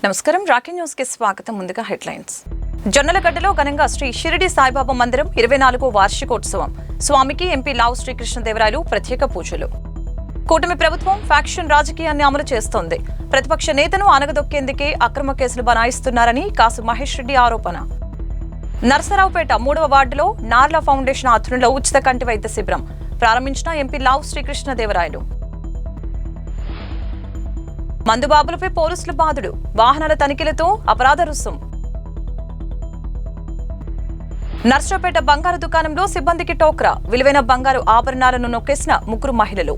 నమస్కారం Rocky news కి స్వాగతం. ముందుగా హెడ్లైన్స్. జొన్నలగడ్డలో ఘనంగా శ్రీ షిరిడి సాయిబాబా మందిరం 24వ వార్షికోత్సవం. స్వామికి ఎంపీ లావు శ్రీకృష్ణదేవరాయలు ప్రత్యేక పూజలు. కూటమి ప్రభుత్వం ఫ్యాక్షన్ రాజకీయాన్ని అమలు చేస్తోంది. ప్రతిపక్ష నేతను అనగదొక్కేందుకే అక్రమ కేసులు బనాయిస్తున్నారని కాసు మహేష్ రెడ్డి ఆరోపణ. నర్సరావుపేట 3వ వార్డులో నార్లా ఫౌండేషన్ ఆధ్వర్యంలో ఉచిత కంటి వైద్య శిబిరం ప్రారంభించిన ఎంపీ లావు శ్రీకృష్ణదేవరాయలు. మందుబాబులపై పోలీసులు బాదుడు, వాహనాల తనిఖీలతో అపరాధ రుసుం. నర్సరావుపేట బంగారు దుకాణంలో సిబ్బందికి టోక్రా, విలువైన బంగారు ఆభరణాలను నొక్కేసిన 3 మహిళలు.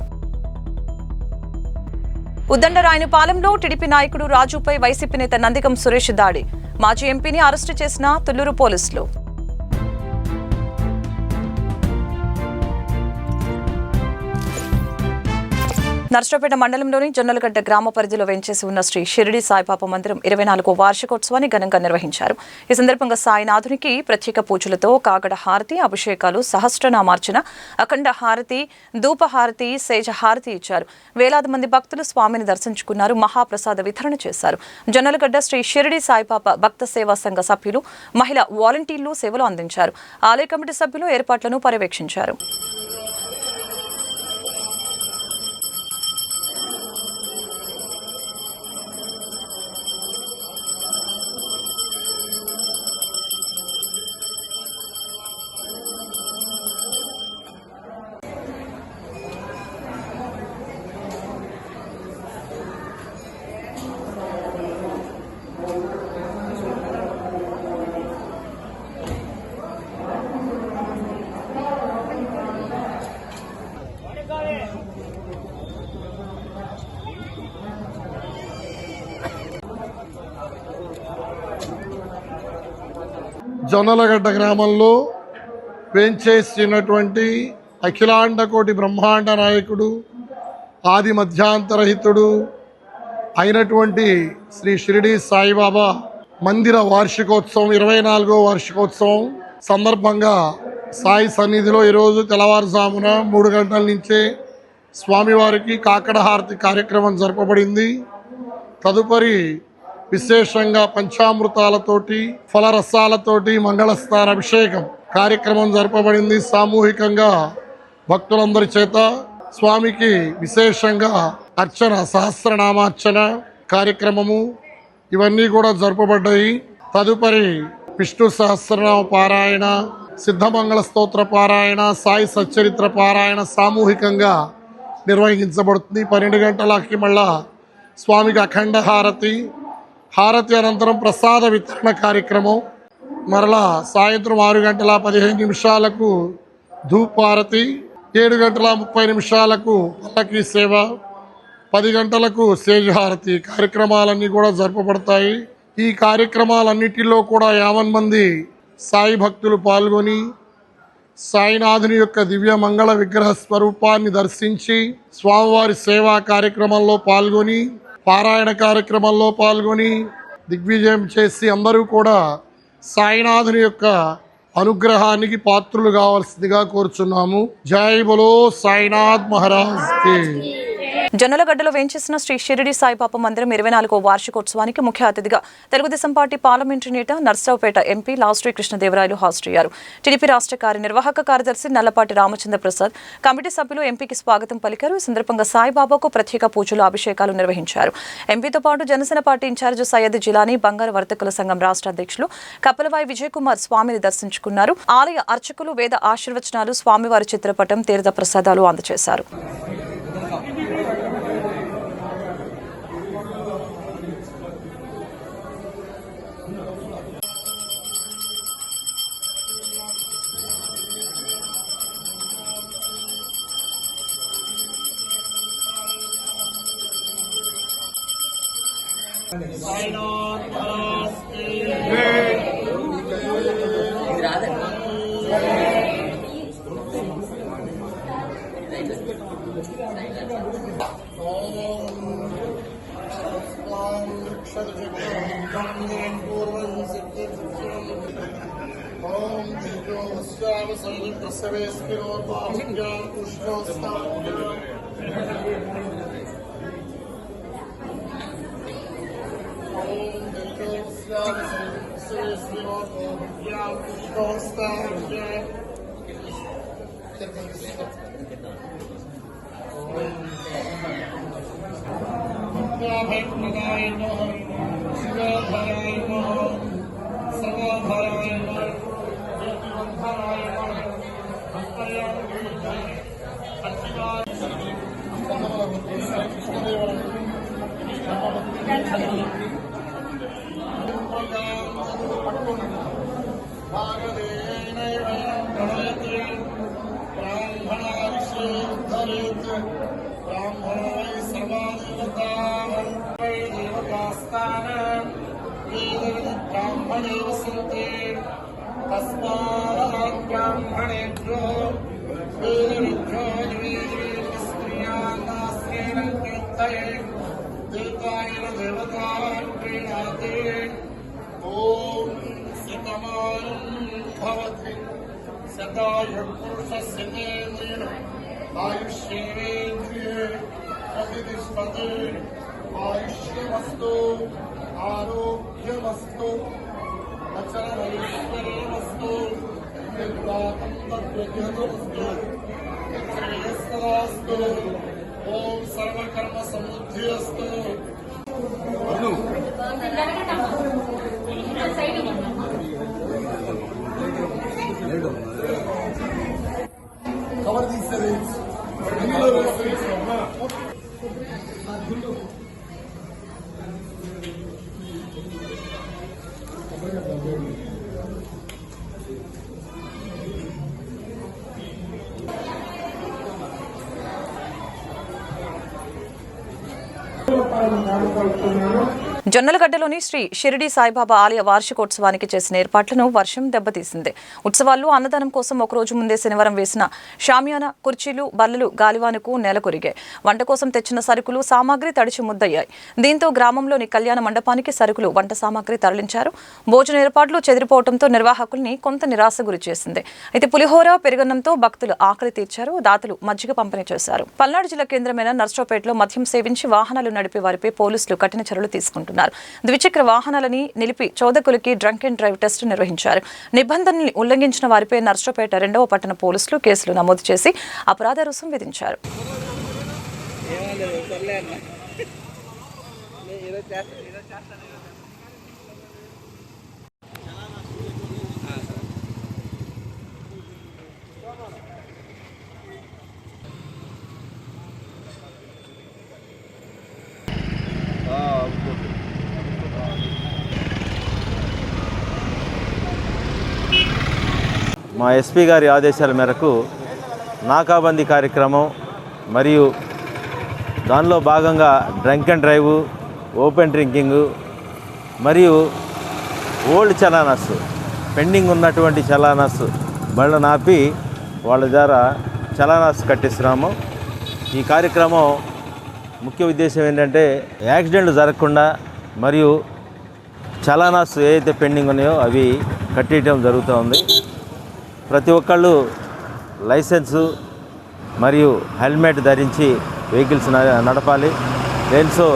ఉద్దండరాయనిపాలెంలో టీడీపీ నాయకుడు రాజుపై వైసీపీ నేత నందిగం సురేష్ దాడి, మాజీ ఎంపీని అరెస్టు చేసిన తుళ్లూరు పోలీసులు. నర్సరావుపేట మండలంలోని జొన్నలగడ్డ గ్రామ పరిధిలో వెంచేసి ఉన్న శ్రీ షిరిడి సాయిబాబా మందిరం 24వ వార్షికోత్సవాన్ని ఘనంగా నిర్వహించారు. ఈ సందర్భంగా సాయినాథునికి ప్రత్యేక పూజలతో కాగడ హారతి, అభిషేకాలు, సహస్రనామార్చన, అఖండ హారతి, ధూపహారతి, సేజ హారతి ఇచ్చారు. వేలాది మంది భక్తులు స్వామిని దర్శించుకున్నారు. మహాప్రసాద వితరణ చేశారు. జొన్నలగడ్డ శ్రీ షిరిడి సాయిబాబా భక్త సేవా సంఘ సభ్యులు, మహిళా వాలంటీర్లు సేవలు అందించారు. ఆలయ కమిటీ సభ్యులు ఏర్పాట్లను పర్యవేక్షించారు. జొన్నలగడ్డ గ్రామంలో వేంచేసినటువంటి అఖిలాండకోటి బ్రహ్మాండ నాయకుడు, ఆది మధ్యాంతరహితుడు అయినటువంటి శ్రీ షిరిడి సాయిబాబా మందిర వార్షికోత్సవం 24వ వార్షికోత్సవం సందర్భంగా సాయి సన్నిధిలో ఈరోజు తెల్లవారుజామున 3 గంటల నుంచే స్వామివారికి కాకడ హారతి కార్యక్రమం జరపబడింది. తదుపరి విశేషంగా పంచామృతాలతోటి, ఫలరసాలతోటి మంగళస్నాన అభిషేకం కార్యక్రమం జరపబడింది. సామూహికంగా భక్తులందరి చేత స్వామికి విశేషంగా అర్చన, సహస్రనామార్చన కార్యక్రమము ఇవన్నీ కూడా జరపబడ్డాయి. తదుపరి విష్ణు సహస్రనామ పారాయణ, సిద్ధమంగళ స్తోత్ర పారాయణ, సాయి సచ్చరిత్ర పారాయణ సామూహికంగా నిర్వహించబడుతుంది. 12 గంటలకి మళ్ళా స్వామికి అఖండ హారతి, హారతి అనంతరం ప్రసాద వితరణ కార్యక్రమం, మరలా సాయంత్రం 6 గంటల 15 నిమిషాలకు ధూపారతి, 7 గంటల 30 నిమిషాలకు పల్లకి సేవ, 10 గంటలకు సేజహారతి కార్యక్రమాలన్నీ కూడా జరపబడతాయి. ఈ కార్యక్రమాలన్నిటిలో కూడా 50 మంది సాయి భక్తులు పాల్గొని సాయినాథుని యొక్క దివ్య మంగళ విగ్రహ స్వరూపాన్ని దర్శించి స్వామివారి సేవా కార్యక్రమంలో పాల్గొని, పారాయణ కార్యక్రమంలో పాల్గొని దిగ్విజయం చేసి అందరూ కూడా సాయినాథుని యొక్క అనుగ్రహానికి పాత్రులు కావాల్సిందిగా కోరుచున్నాము. జై బోలో సాయినాథ్ మహారాజ్ కి. జొన్నలగడ్డలో వేంచేసిన శ్రీ షిరిడి సాయిబాబా మందిరం 24వ వార్షికోత్సవానికి ముఖ్య అతిథిగా తెలుగుదేశం పార్టీ పార్లమెంటరీ నేత నర్సరావుపేట ఎంపీ లావు శ్రీకృష్ణదేవరాయలు హాజరయ్యారు. టీడీపీ రాష్ట్ర కార్యనిర్వాహక కార్యదర్శి నల్లపాటి రామచంద్ర ప్రసాద్, కమిటీ సభ్యులు ఎంపీకి స్వాగతం పలికారు. ఈ సందర్భంగా సాయిబాబాకు ప్రత్యేక పూజలు, అభిషేకాలు నిర్వహించారు. ఎంపీతో పాటు జనసేన పార్టీ ఇన్ఛార్జ్ సయ్యద్ జిలానీ, బంగారు వర్తకుల సంఘం రాష్ట్ర అధ్యక్షులు కప్పలవాయి విజయ్ కుమార్ స్వామిని దర్శించుకున్నారు. ఆలయ అర్చకులు వేద ఆశీర్వచనాలు, స్వామివారి చిత్రపటం, తీర్థ ప్రసాదాలు అందజేశారు. Om ब्राह्मणे वसन्ते तस्मात् ब्राह्मणेभ्यो वेदविभ्यो निवेदस्त्रियान्नास्येन कीर्तये देवतायेन देवता प्रीणाते ॐ शतमानं भवति शतायुः पुरुषस्य आयुष्येन्द्रिये प्रतिष्ठते आयुष्यमस्तु आरोग्यमस्तु अचलैश्वर्यमस्तु निर्वातं तद्विद्यतमस्तु श्रेयस्सदास्तु ॐ सर्वकर्मसमुद्धिरस्तु Cover these series. జొన్నలగడ్డలోని Shri Shirdi Saibaba ఆలయ వార్షికోత్సవానికి చేసిన ఏర్పాట్లను వర్షం దెబ్బతీసింది. ఉత్సవాల్లో అన్నదానం కోసం ఒకరోజు ముందే శనివారం వేసిన షామియానా, కుర్చీలు, బల్లలు గాలివానకు నేలకొరిగాయి. వంట కోసం తెచ్చిన సరుకులు, సామాగ్రి తడిచి ముద్దయ్యాయి. దీంతో గ్రామంలోని కళ్యాణ మండపానికి సరుకులు, వంట సామాగ్రి తరలించారు. భోజన ఏర్పాట్లు చెదిరిపోవడంతో నిర్వాహకుల్ని కొంత నిరాశ గురి చేసింది. అయితే పులిహోర, పెరుగన్నంతో భక్తులు ఆకలి తీర్చారు. దాతలు మజ్జిగ పంపిణీ చేశారు. పల్నాడు జిల్లా కేంద్రమైన నర్సరావుపేటలో మద్యం సేవించి వాహనాలు నడిపే వారిపై పోలీసులు కఠిన చర్యలు తీసుకుంటున్నారు. ద్విచక్ర వాహనాలని నిలిపి చోదకులకి డ్రంక్ అండ్ డ్రైవ్ టెస్ట్ నిర్వహించారు. నిబంధనల్ని ఉల్లంఘించిన వారిపై నర్సరావుపేట 2వ పట్టణ పోలీసులు కేసులు నమోదు చేసి అపరాధ రుసుం విధించారు. మా ఎస్పీ గారి ఆదేశాల మేరకు నాకాబందీ కార్యక్రమం మరియు దానిలో భాగంగా drunk and drive, open drinking మరియు ఓల్డ్ చలానాస్, పెండింగ్ ఉన్నటువంటి చలానాస్ బళ్ళను ఆపి వాళ్ళ ద్వారా చలానాస్ కట్టిస్తున్నాము. ఈ కార్యక్రమం ముఖ్య ఉద్దేశం ఏంటంటే యాక్సిడెంట్లు జరగకుండా మరియు చలానాస్ ఏదైతే పెండింగ్ ఉన్నాయో అవి కట్టేయడం జరుగుతూ ఉంది. ప్రతి ఒక్కళ్ళు లైసెన్సు మరియు హెల్మెట్ ధరించి వెహికల్స్ నడపాలి. లేనిసో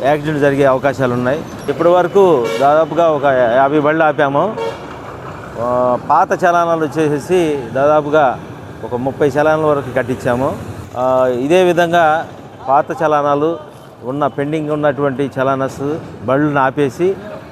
యాక్సిడెంట్ జరిగే అవకాశాలు ఉన్నాయి. ఇప్పటి వరకు దాదాపుగా ఒక 50 బళ్ళు ఆపాము. పాత చలానాలు వచ్చేసి దాదాపుగా ఒక 30 చలానాల వరకు కట్టించాము. ఇదే విధంగా పాత చలానాలు ఉన్న పెండింగ్ ఉన్నటువంటి చలానాస్ బళ్ళను ఆపేసి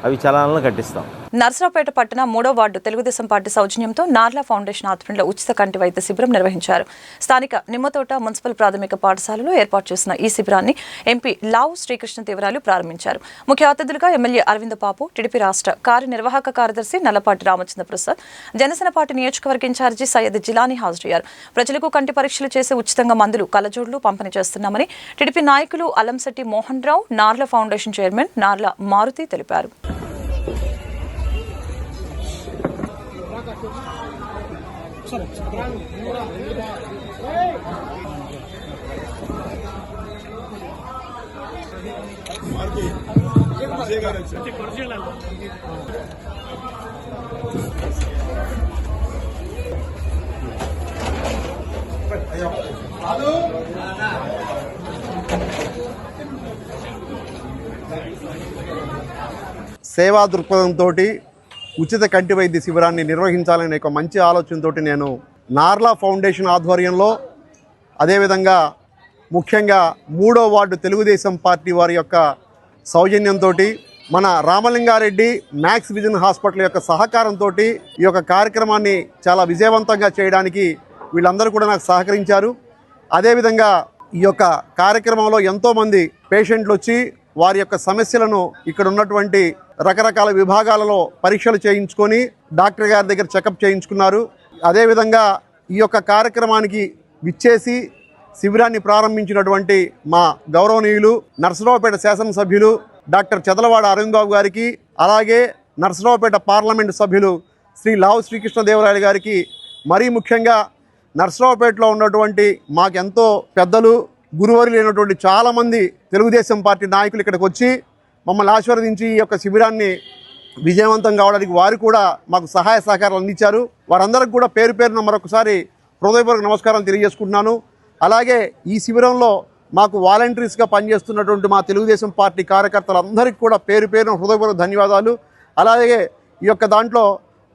అవి చలానాలను కట్టిస్తాం. నర్సరావుపేట పట్టణ 3వ వార్డు తెలుగుదేశం పార్టీ సౌజన్యంతో నార్లా ఫౌండేషన్ ఆధ్వర్యంలో ఉచిత కంటి వైద్య శిబిరం నిర్వహించారు. స్థానిక నిమ్మతోట మున్సిపల్ ప్రాథమిక పాఠశాలలో ఏర్పాటు చేసిన ఈ శిబిరాన్ని ఎంపీ లావు శ్రీకృష్ణదేవరాయలు ప్రారంభించారు. ముఖ్య అతిథులుగా ఎమ్మెల్యే అరవింద్ బాబు, టీడీపీ రాష్ట్ర కార్యనిర్వాహక కార్యదర్శి నల్లపాటి రామచంద్ర ప్రసాద్, జనసేన పార్టీ నియోజకవర్గ ఇన్ఛార్జి సయ్యద్ జిలానీ హాజరయ్యారు. ప్రజలకు కంటి పరీక్షలు చేసి ఉచితంగా మందులు, కళ్ళజోడ్లు పంపిణీ చేస్తున్నామని టీడీపీ నాయకులు అల్లంశెట్టి మోహన్ రావు, నార్లా ఫౌండేషన్ చైర్మన్ నార్లా మారుతి తెలిపారు. సేవా దృక్పథంతో ఉచిత కంటి వైద్య శిబిరాన్ని నిర్వహించాలనే ఒక మంచి ఆలోచనతో నేను నార్లా ఫౌండేషన్ ఆధ్వర్యంలో, అదేవిధంగా ముఖ్యంగా 3వ వార్డు తెలుగుదేశం పార్టీ వారి యొక్క సౌజన్యంతో, మన రామలింగారెడ్డి మ్యాక్స్ విజన్ హాస్పిటల్ యొక్క సహకారంతో ఈ యొక్క కార్యక్రమాన్ని చాలా విజయవంతంగా చేయడానికి వీళ్ళందరూ కూడా నాకు సహకరించారు. అదేవిధంగా ఈ యొక్క కార్యక్రమంలో ఎంతోమంది పేషెంట్లు వచ్చి వారి యొక్క సమస్యలను ఇక్కడ ఉన్నటువంటి రకరకాల విభాగాలలో పరీక్షలు చేయించుకొని డాక్టర్ గారి దగ్గర చెకప్ చేయించుకున్నారు. అదేవిధంగా ఈ యొక్క కార్యక్రమానికి విచ్చేసి శిబిరాన్ని ప్రారంభించినటువంటి మా గౌరవనీయులు నర్సరావుపేట శాసనసభ్యులు డాక్టర్ చదలవాడ అరవింద్ బాబు గారికి, అలాగే నర్సరావుపేట పార్లమెంటు సభ్యులు శ్రీ లావు శ్రీకృష్ణదేవరాయలు గారికి, మరీ ముఖ్యంగా నర్సరావుపేటలో ఉన్నటువంటి మాకెంతో పెద్దలు, గురువారు లేనటువంటి చాలామంది తెలుగుదేశం పార్టీ నాయకులు ఇక్కడికి వచ్చి మమ్మల్ని ఆశీర్వదించి ఈ యొక్క శిబిరాన్ని విజయవంతం కావడానికి వారు కూడా మాకు సహాయ సహకారాలు అందించారు. వారందరికి కూడా పేరు పేరున మరొకసారి హృదయపూర్వక నమస్కారం తెలియజేసుకుంటున్నాను. అలాగే ఈ శిబిరంలో మాకు వాలంటీర్స్గా పనిచేస్తున్నటువంటి మా తెలుగుదేశం పార్టీ కార్యకర్తలందరికీ కూడా పేరు పేరున హృదయపూర్వక ధన్యవాదాలు. అలాగే ఈ యొక్క దాంట్లో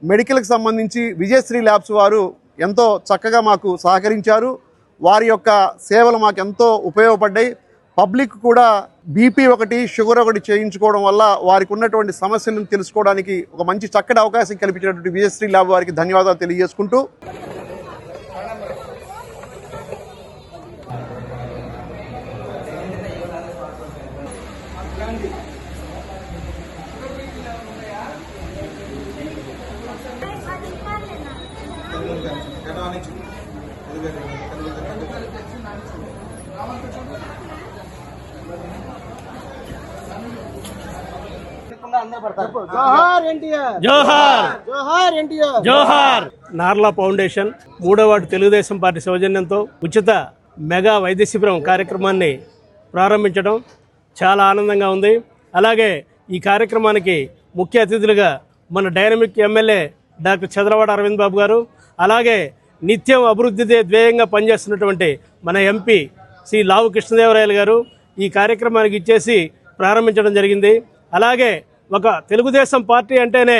మెడికల్కి సంబంధించి విజయశ్రీ ల్యాబ్స్ వారు ఎంతో చక్కగా మాకు సహకరించారు. వారి యొక్క సేవలు మాకు ఎంతో ఉపయోగపడ్డాయి. పబ్లిక్ కూడా బీపీ ఒకటి, షుగర్ ఒకటి చేయించుకోవడం వల్ల వారికి ఉన్నటువంటి సమస్యలను తెలుసుకోవడానికి ఒక మంచి చక్కటి అవకాశం కల్పించినటువంటి విజయశ్రీ ల్యాబ్ వారికి ధన్యవాదాలు తెలియజేసుకుంటూ, జోహార్. నార్లా ఫౌండేషన్ 3వ వార్డు తెలుగుదేశం పార్టీ సౌజన్యంతో ఉచిత మెగా వైద్య శిబిరం కార్యక్రమాన్ని ప్రారంభించడం చాలా ఆనందంగా ఉంది. అలాగే ఈ కార్యక్రమానికి ముఖ్య అతిథులుగా మన dynamic MLA doctor Chadalavada Aravind Babu గారు, అలాగే నిత్యం అభివృద్ధి ధ్యేయంగా పనిచేస్తున్నటువంటి మన ఎంపీ శ్రీ లావు కృష్ణదేవరాయలు గారు ఈ కార్యక్రమానికి ఇచ్చేసి ప్రారంభించడం జరిగింది. అలాగే ఒక తెలుగుదేశం పార్టీ అంటేనే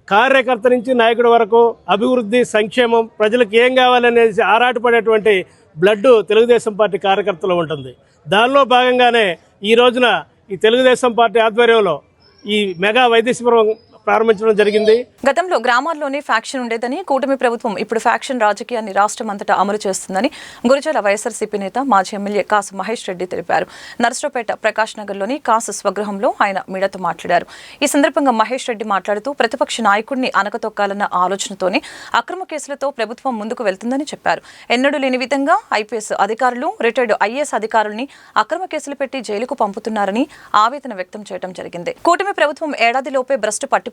కార్యకర్త నుంచి నాయకుడి వరకు అభివృద్ధి, సంక్షేమం, ప్రజలకు ఏం కావాలనేసి ఆరాటపడేటువంటి బ్లడ్ తెలుగుదేశం పార్టీ కార్యకర్తలు ఉంటుంది. దానిలో భాగంగానే ఈ రోజున ఈ తెలుగుదేశం పార్టీ ఆధ్వర్యంలో ఈ మెగా వైద్య శిబిరం ప్రారంభించడం జరిగింది. గతంలో గ్రామాల్లోనే ఫ్యాక్షన్ ఉండేదని, కూటమి ప్రభుత్వం ఇప్పుడు ఫ్యాక్షన్ రాజకీయాన్ని రాష్ట్రం అంతటా అమలు చేస్తుందని గురజాల వైఎస్ఆర్సీపీ నేత మాజీ ఎమ్మెల్యే కాసు మహేష్ రెడ్డి తెలిపారు. నర్సరావుపేట ప్రకాష్ నగర్లోని కాసు స్వగృహంలో ఆయన మీడియాతో మాట్లాడారు. ఈ సందర్భంగా మహేష్ రెడ్డి మాట్లాడుతూ ప్రతిపక్ష నాయకుడిని అనకతొక్కాలన్న ఆలోచనతోనే అక్రమ కేసులతో ప్రభుత్వం ముందుకు వెళ్తుందని చెప్పారు. ఎన్నడూ లేని విధంగా ఐపీఎస్ అధికారులు, రిటైర్డ్ ఐఏఎస్ అధికారుల్ని అక్రమ కేసులు పెట్టి జైలుకు పంపుతున్నారని ఆవేదన వ్యక్తం చేయడం జరిగింది. కూటమి ప్రభుత్వం ఏడాదిలోపే భ్రష్టు పట్టిపోయిందని,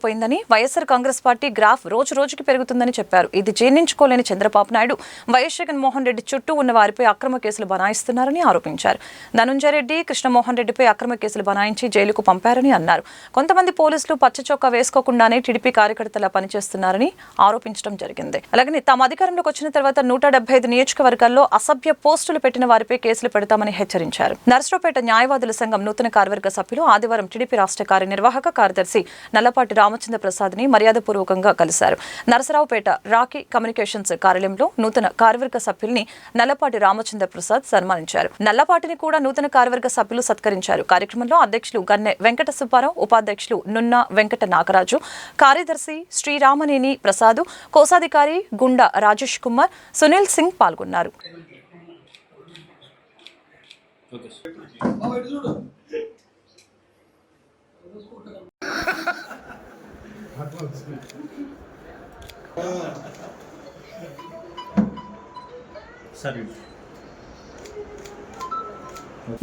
వైఎస్ఆర్ కాంగ్రెస్ పార్టీ గ్రాఫ్ రోజు రోజుకి పెరుగుతుందని చెప్పారు. ఇది జీర్ణించుకోలేని చంద్రబాబు నాయుడు వైఎస్ జగన్మోహన్ రెడ్డి చుట్టూ ఉన్న వారిపై అక్రమ కేసులు బనాయిస్తున్నారని ఆరోపించారు. ధనుంజయ రెడ్డి, కృష్ణమోహన్ రెడ్డిపై అక్రమ కేసులు బనాయించి జైలుకు పంపారని అన్నారు. కొంతమంది పోలీసులు పచ్చచొక్కా వేసుకోకుండానే టీడీపీ కార్యకర్తలా పనిచేస్తున్నారని ఆరోపించడం జరిగింది. అలాగే తాము అధికారంలోకి వచ్చిన తర్వాత 175 నియోజకవర్గాల్లో అసభ్య పోస్టులు పెట్టిన వారిపై కేసులు పెడతామని హెచ్చరించారు. నర్సరావుపేట న్యాయవాదుల సంఘం నూతన కార్యవర్గ సభ్యులు ఆదివారం టీడీపీ రాష్ట్ర కార్యనిర్వాహక కార్యదర్శి నల్లపాటి రామచంద్ర ప్రసాద్ని మర్యాదపూర్వకంగా కలిశారు. నరసరావుపేట రాకీ కమ్యూనికేషన్స్ కార్యాలయంలో నూతన కార్యవర్గ సభ్యుల్ని నల్లపాటి రామచంద్ర ప్రసాద్ సన్మానించారు. నల్లపాటిని కూడా నూతన కార్యవర్గ సభ్యులు సత్కరించారు. కార్యక్రమంలో అధ్యక్షులు గన్నె వెంకట సుబ్బారావు, ఉపాధ్యక్షులు నున్న వెంకట నాగరాజు, కార్యదర్శి శ్రీరామనేని ప్రసాద్, కోశాధికారి గుండా రాజేష్ కుమార్, సునీల్ సింగ్ పాల్గొన్నారు.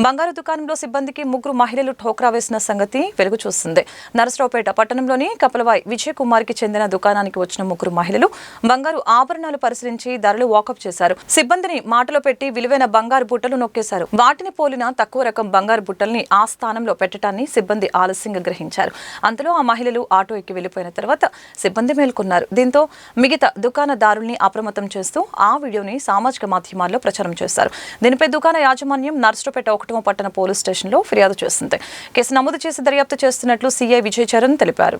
బంగారు దుకాణంలో సిబ్బందికి 3 మహిళలు ఠోక్రా వేసిన సంగతి వెలుగు చూస్తుంది. నరసరావుపేట పట్టణంలోని కపలవాయ్ విజయ్ కుమార్కి చెందిన దుకాణానికి వచ్చిన 3 మహిళలు బంగారు ఆభరణాలు పరిశీలించి ధరలు వాకప్ చేశారు. సిబ్బందిని మాటలో పెట్టి విలువైన బంగారు బుట్టలు నొక్కేశారు. వాటిని పోలిన తక్కువ రకం బంగారు బుట్టల్ని ఆ స్థానంలో పెట్టడాన్ని సిబ్బంది ఆలస్యంగా గ్రహించారు. అంతలో ఆ మహిళలు ఆటో ఎక్కి వెళ్లిపోయిన తర్వాత సిబ్బంది మేల్కొన్నారు. దీంతో మిగతా దుకాణదారుల్ని అప్రమత్తం చేస్తూ ఆ వీడియోని సామాజిక మాధ్యమాల్లో ప్రచారం చేశారు. దీనిపై దుకాణ యాజమాన్యం నర్సరావుపేట 1వ పట్టణ పోలీస్ స్టేషన్లో ఫిర్యాదు చేసింది. కేసు నమోదు చేసి దర్యాప్తు చేస్తున్నట్లు సీఐ విజయ్ చరణ్ తెలిపారు.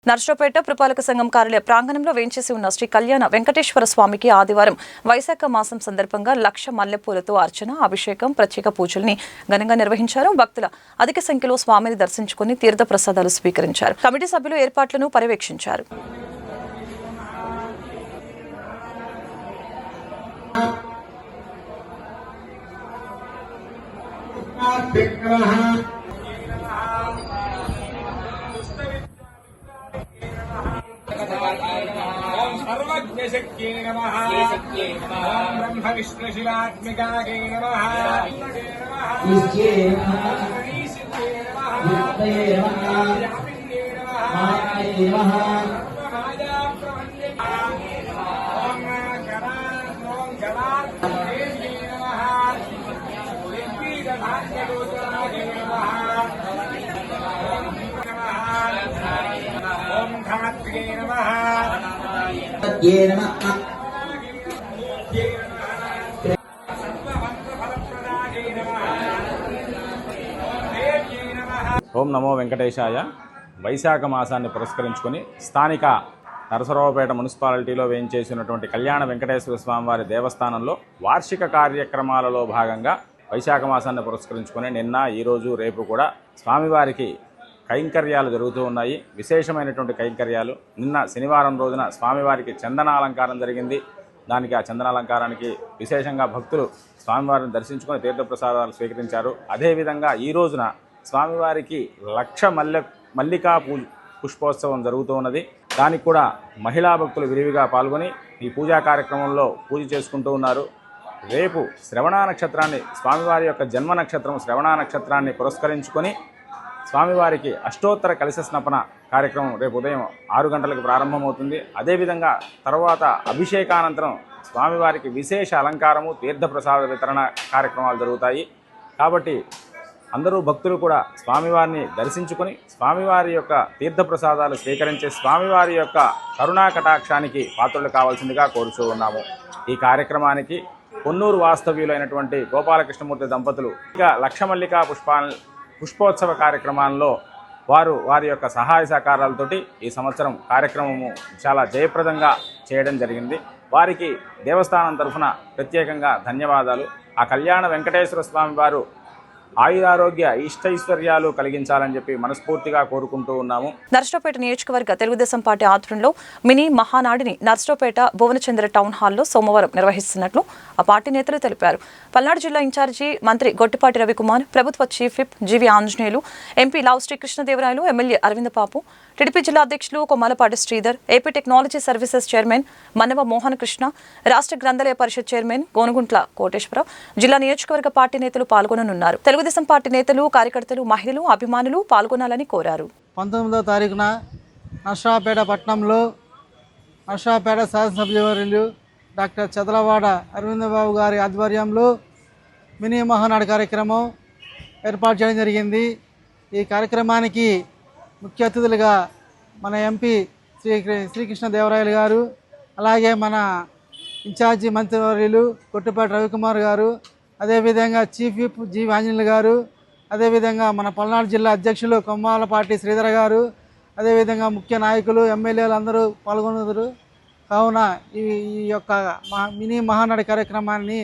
నర్సరావుపేట పురపాలక సంఘం కార్యాలయ ప్రాంగణంలో వేంచేసి ఉన్న శ్రీ కళ్యాణ వెంకటేశ్వర స్వామికి ఆదివారం వైశాఖ మాసం సందర్భంగా 1,00,000 మల్లెపూలతో అర్చన, అభిషేకం, ప్రత్యేక పూజల్ని ఘనంగా నిర్వహించారు. భక్తుల అధిక సంఖ్యలో స్వామిని దర్శించుకుని తీర్థ ప్రసాదాలు స్వీకరించారు. కమిటీ సభ్యులు ఏర్పాట్లను పర్యవేక్షించారు. ओम सर्वज्ञशक्त्यै नमः। ओम ब्रह्म विष्णु शिवात्मिकायै नमः। ईश्चे नमः, युक्तये नमः, मायाये नमः। ओम गणादेव्यै नमः। निर्वीरधान्यगोचरायै नमः। ओम धात्र्यै नमः। ये नमः। ఓం నమో వెంకటేశాయ. వైశాఖ మాసాన్ని పురస్కరించుకొని స్థానిక నరసరావుపేట మున్సిపాలిటీలో వేయించేసినటువంటి కళ్యాణ వెంకటేశ్వర స్వామివారి దేవస్థానంలో వార్షిక కార్యక్రమాలలో భాగంగా వైశాఖ మాసాన్ని పురస్కరించుకొని నిన్న, ఈరోజు, రేపు కూడా స్వామివారికి కైంకర్యాలు జరుగుతూ ఉన్నాయి. విశేషమైనటువంటి కైంకర్యాలు. నిన్న శనివారం రోజున స్వామివారికి చందనాలంకారం జరిగింది. దానికి ఆ చందనాలంకారానికి విశేషంగా భక్తులు స్వామివారిని దర్శించుకొని తీర్థప్రసాదాలు స్వీకరించారు. అదేవిధంగా ఈ రోజున స్వామివారికి 1,00,000 మల్లికా పుష్పోత్సవం జరుగుతూ ఉన్నది. దానికి కూడా మహిళా భక్తులు విరివిగా పాల్గొని ఈ పూజా కార్యక్రమంలో పూజ చేసుకుంటూ ఉన్నారు. రేపు శ్రవణ నక్షత్రాన్ని, స్వామివారి యొక్క జన్మ నక్షత్రం శ్రవణ నక్షత్రాన్ని పురస్కరించుకొని స్వామివారికి అష్టోత్తర కలశ స్నపన కార్యక్రమం రేపు ఉదయం 6 గంటలకు ప్రారంభమవుతుంది. అదేవిధంగా తర్వాత అభిషేకానంతరం స్వామివారికి విశేష అలంకారము, తీర్థప్రసాద వితరణ కార్యక్రమాలు జరుగుతాయి. కాబట్టి అందరూ భక్తులు కూడా స్వామివారిని దర్శించుకొని స్వామివారి యొక్క తీర్థప్రసాదాలు స్వీకరించి స్వామివారి యొక్క కరుణా కటాక్షానికి పాత్రలు కావాల్సిందిగా కోరుచూ ఉన్నాము. ఈ కార్యక్రమానికి పొన్నూరు వాస్తవ్యులైనటువంటి గోపాలకృష్ణమూర్తి దంపతులు ఇక 1,00,000 మల్లికా పుష్పోత్సవ కార్యక్రమాల్లో వారి యొక్క సహాయ సహకారాలతోటి ఈ సంవత్సరం కార్యక్రమము చాలా జయప్రదంగా చేయడం జరిగింది. వారికి దేవస్థానం తరఫున ప్రత్యేకంగా ధన్యవాదాలు. ఆ కళ్యాణ వెంకటేశ్వర స్వామి వారు ఆయురారోగ్య ఇష్టైశ్వర్యాలు కలిగించాలని చెప్పి మనస్ఫూర్తిగా కోరుకుంటూ ఉన్నాము. నర్సరావుపేట నియోజకవర్గ తెలుగుదేశం పార్టీ ఆధ్వర్యంలో మినీ మహానాడిని నర్సరావుపేట భువనచంద్ర టౌన్ హాల్లో సోమవారం నిర్వహిస్తున్నట్లు ఆ పార్టీ నేతలు తెలిపారు. పల్నాడు జిల్లా ఇన్ఛార్జి మంత్రి గొట్టిపాటి రవికుమార్, ప్రభుత్వ చీఫ్ విప్ జీవి ఆంజనేయులు, ఎంపీ లావు శ్రీకృష్ణదేవరాయలు, ఎమ్మెల్యే అరవింద పాపు, టీడీపీ జిల్లా అధ్యక్షులు Kommalapati Sridhar, AP technology services chairman Mannava Mohan Krishna, రాష్ట్ర గ్రంథాలయ పరిషత్ చైర్మన్ గోనుగుంట్ల కోటేశ్వరరావు, జిల్లా నియోజకవర్గ పార్టీ నేతలు పాల్గొననున్నారు. తెలుగుదేశం పార్టీ నేతలు, కార్యకర్తలు, మహిళలు, అభిమానులు పాల్గొనాలని కోరారు. 19వ తారీఖున నర్సరావుపేట పట్టణంలో నర్సరావుపేట శాసనసభ్యులు డాక్టర్ చదలవాడ అరవిందబాబు గారి ఆధ్వర్యంలో మినీ మహానాడు కార్యక్రమం ఏర్పాటు చేయడం జరిగింది. ఈ కార్యక్రమానికి ముఖ్య అతిథులుగా మన ఎంపీ శ్రీకృష్ణదేవరాయలు గారు, అలాగే మన ఇన్ఛార్జి మంత్రివర్యులు గొట్టిపాటి రవికుమార్ గారు, అదేవిధంగా చీఫ్ విప్ జీవి ఆంజనేయులు గారు, అదేవిధంగా మన పల్నాడు జిల్లా అధ్యక్షులు కొమ్మాలపాటి శ్రీధర్ గారు, అదేవిధంగా ముఖ్య నాయకులు, ఎమ్మెల్యేలు అందరూ పాల్గొన్నారు. కావున ఈ యొక్క మినీ మహానాడు కార్యక్రమాన్ని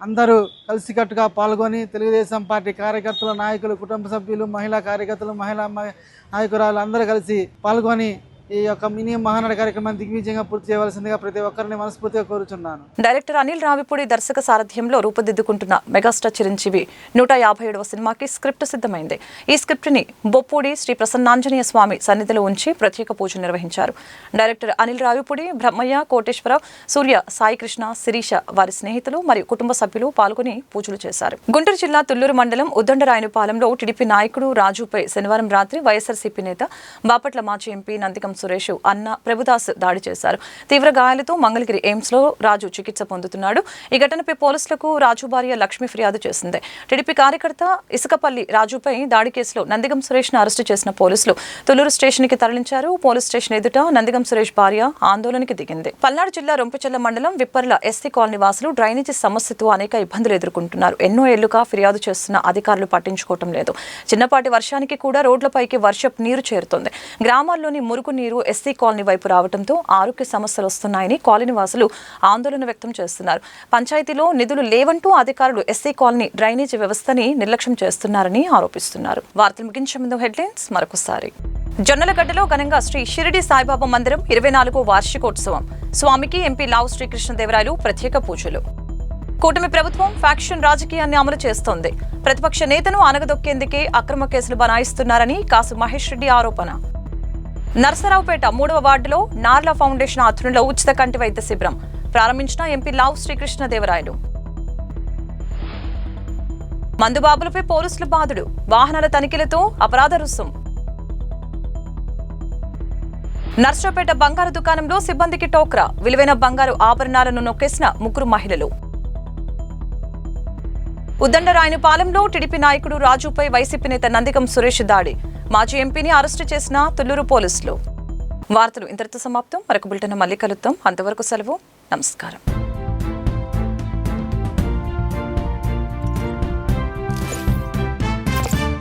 అందరూ కలిసికట్టుగా పాల్గొని తెలుగుదేశం పార్టీ కార్యకర్తలు, నాయకులు, కుటుంబ సభ్యులు, మహిళా కార్యకర్తలు, మహిళా నాయకురాలు అందరూ కలిసి పాల్గొని ఈ యొక్క మినీ మహానాడు కార్యక్రమాన్ని దిగ్విజయంగా పూర్తి చేయవలసిందిగా ప్రతి ఒక్కరిని మనస్ఫూర్తిగా కోరుచున్నాను. డైరెక్టర్ అనిల్ రావిపూడి దర్శక సారథ్యంలో రూపుదిద్దుకుంటున్న మెగాస్టార్ చిరంజీవి 157వ సినిమాకి స్క్రిప్ట్ సిద్ధమైంది. ఈ స్క్రిప్ట్ ని బొప్పూడి శ్రీ ప్రసన్నాంజనేయ స్వామి సన్నిధిలో ఉంచి ప్రత్యేక పూజలు నిర్వహించారు. డైరెక్టర్ అనిల్ రావిపూడి, బ్రహ్మయ్య, కోటేశ్వర, సూర్య, సాయికృష్ణ, శిరీష, వారి స్నేహితులు మరియు కుటుంబ సభ్యులు పాల్గొని పూజలు చేశారు. గుంటూరు జిల్లా తుళ్లూరు మండలం ఉద్దండరాయనిపాలెంలో టీడీపీ నాయకుడు రాజుపై శనివారం రాత్రి వైఎస్ఆర్సీపీ నేత బాపట్ల మాజీ ఎంపీ నందికం సురేష్ అన్న ప్రభుదాస్ దాడి చేశారు. తీవ్ర గాయాలతో మంగళగిరి ఎయిమ్స్ లో రాజు చికిత్స పొందుతున్నాడు. ఈ ఘటనపై పోలీసులకు రాజు భార్య లక్ష్మి ఫిర్యాదు చేసింది. టీడీపీ కార్యకర్త ఇసుకపల్లి రాజుపై దాడి కేసులో నందిగం సురేష్ ను అరెస్టు చేసిన పోలీసులు తుళ్లూరు స్టేషన్ కి తరలించారు. పోలీస్ స్టేషన్ ఎదుట నందిగం సురేష్ భార్య ఆందోళనకి దిగింది. పల్నాడు జిల్లా రొంపిచెల్ల మండలం విప్పర్ల ఎస్సీ కాలనీ వాసులు డ్రైనేజీ సమస్యతో అనేక ఇబ్బందులు ఎదుర్కొంటున్నారు. ఎన్నో ఏళ్లుగా ఫిర్యాదు చేస్తున్న అధికారులు పట్టించుకోవటం లేదు. చిన్నపాటి వర్షానికి కూడా రోడ్లపైకి వర్షపు నీరు చేరుతోంది. గ్రామాల్లోని మురుగు నీరు ఎస్సీ కాలనీ వైపు రావడంతో ఆరోగ్య సమస్యలు వస్తున్నాయని కాలనీ వాసులు ఆందోళన వ్యక్తం చేస్తున్నారు. పంచాయతీలో నిధులు లేవంటూ అధికారులు ఎస్సీ కాలనీ డ్రైనేజీ వ్యవస్థని నిర్లక్ష్యం చేస్తున్నారని ఆరోపిస్తున్నారు. వార్తలు ముగించే ముందు హెడ్లైన్స్ మరొకసారి. జొన్నలగడ్డలో ఘనంగా శ్రీ షిరిడి సాయిబాబా మందిరం 24వ వార్షికోత్సవం. స్వామికి ఎంపీ లావు శ్రీకృష్ణదేవరాయలు ప్రత్యేక పూజలు. కూటమి ప్రభుత్వం ఫ్యాక్షన్ రాజకీయాన్ని అమలు చేస్తోంది. ప్రతిపక్ష నేతను అనగదొక్కేందుకే అక్రమ కేసులు బనాయిస్తున్నారని కాసు మహేష్ రెడ్డి ఆరోపణ. నర్సరావుపేట 3వ వార్డులో నార్లా ఫౌండేషన్ ఆధ్వర్యంలో ఉచిత కంటి వైద్య శిబిరం ప్రారంభించిన ఎంపీ లావు శ్రీకృష్ణదేవరాయలు. మందుబాబులపై పోలీసుల బాధుడు, వాహనాల తనిఖీలతో అపరాధ రుసుం. నర్సరావుపేట బంగారు దుకాణంలో సిబ్బందికి టోక్రా, విలువైన బంగారు ఆభరణాలను నొక్కేసిన 3 మహిళలు. ఉద్దండరాయనిపాలెంలో టీడీపీ నాయకుడు రాజుపై వైసీపీ నేత నందికం సురేష్ దాడి, మాజీ ఎంపీని అరెస్టు చేసిన తుళ్లూరు పోలీసులు. వార్తలు ఇంతటితో సమాప్తం. మరొక బులెటిన్ మళ్ళీ కలుద్దాం. అంతవరకు సెలవు. నమస్కారం.